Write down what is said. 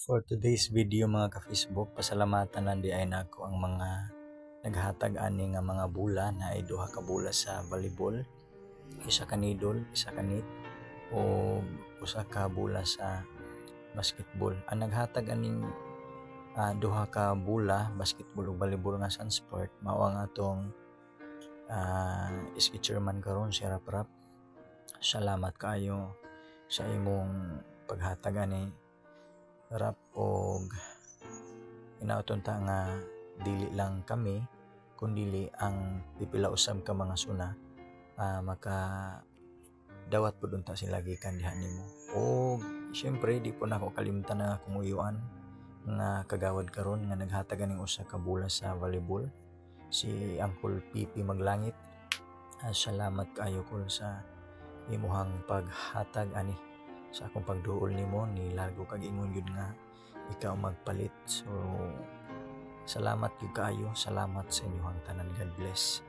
For today's video mga ka-Facebook, pasalamatan lang di ay nako ang mga naghatag ani nga mga bula na ay duha ka bula sa volleyball, isa ka needle, isa ka net o usa ka bula sa basketball. Ang naghatag aning duha ka bula, basketball ug volleyball nga sa sport mao ang atong sketcherman karon si Rap Rap. Salamat kaayo sa imong paghatag ani Rap, og inauton ta nga dili lang kami kundili ang pipila usab ka mga suna maka dawat pud unta sila gikan diha nimo. Og syempre di po nako kalimtan nga akong uyuan nga kagawad karon nga naghatag aning usa ka bula sa volleyball, si Uncle Pipi Maglangit. Salamat kaayo kol sa imuhang paghatag ani sa akong pagduol nimo, ni largo kag ingon yun nga ikaw magpalit. So salamat gyud kaayo, salamat sa inyong tanan. God bless.